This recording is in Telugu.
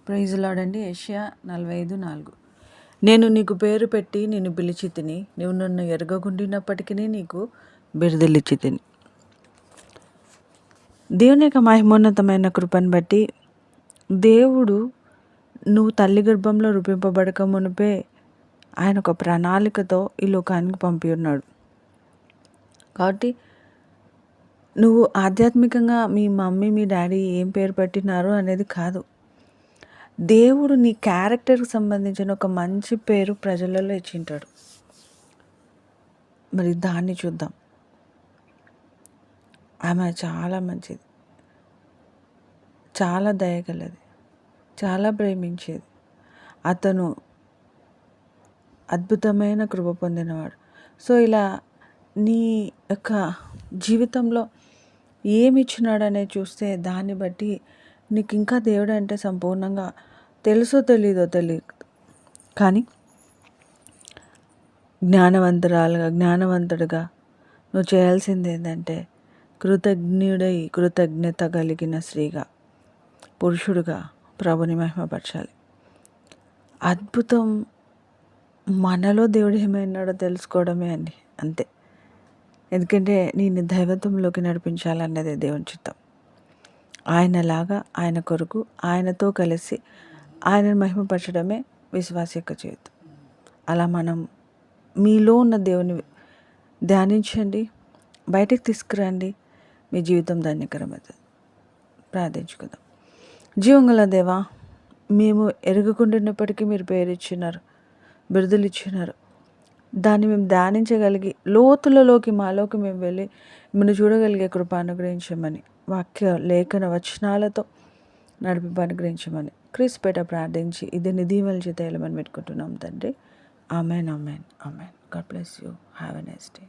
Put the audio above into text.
ప్రైజ్ లార్డ్ అండి. యెషయా 45:4. నేను నీకు పేరు పెట్టి నిన్ను పిలిచి తిని, నువ్వు నన్ను ఎరగకుండినప్పటికీ నీకు బిరుదులిచ్చి తిని. దేవుని యొక్క మహిమోన్నతమైన కృపను బట్టి దేవుడు నువ్వు తల్లి గర్భంలో రూపింపబడక మునిపే ఆయన ఒక ప్రణాళికతో ఈ లోకానికి పంపి ఉన్నాడు. కాబట్టి నువ్వు ఆధ్యాత్మికంగా మీ మమ్మీ మీ డాడీ ఏం పేరు పెట్టినారు అనేది కాదు, దేవుడు నీ క్యారెక్టర్కి సంబంధించిన ఒక మంచి పేరు ప్రజలలో ఇచ్చింటాడు. మరి దాన్ని చూద్దాం. ఆమె చాలా మంచిది, చాలా దయగలది, చాలా ప్రేమించేది. అతను అద్భుతమైన కృప పొందినవాడు. సో ఇలా నీ యొక్క జీవితంలో ఏమి ఇచ్చినాడు అనేది చూస్తే దాన్ని బట్టి నీకు ఇంకా దేవుడు అంటే సంపూర్ణంగా తెలుసో తెలియదు, కానీ జ్ఞానవంతుడిగా నువ్వు చేయాల్సింది ఏంటంటే కృతజ్ఞత కలిగిన స్త్రీగా, పురుషుడుగా ప్రభుని మహిమపరచాలి. అద్భుతం మనలో దేవుడు ఏమైనాడో తెలుసుకోవడమే అండి, అంతే. ఎందుకంటే నేను దైవత్వంలోకి నడిపించాలన్నదే దేవుని చిత్తం. ఆయనలాగా, ఆయన కొరకు, ఆయనతో కలిసి ఆయనను మహిమపరచడమే విశ్వాస యొక్క జీవితం. అలా మనం మీలో ఉన్న దేవుని ధ్యానించండి, బయటకు తీసుకురండి, మీ జీవితం ధన్యకరమవుతుంది. ప్రార్థించుకుందాం. జీవంగల దేవా, మేము ఎరగకుండాన్నప్పటికీ మీరు పేరు ఇచ్చినారు, బిరుదులు ఇచ్చినారు. దాన్ని మేము ధ్యానించగలిగి లోతులలోకి మాలోకి మేము వెళ్ళి మిమ్మల్ని చూడగలిగే కృప అనుగ్రహించమని, వాక్య లేఖన వచనాలతో నడిపి అనుగ్రహించమని క్రీస్తుపేట ప్రార్థించి ఇది నిధీమల చేత ఎలమని పెట్టుకుంటున్నాం తండ్రి. Amen, amen, amen. God bless you. Have a nice day.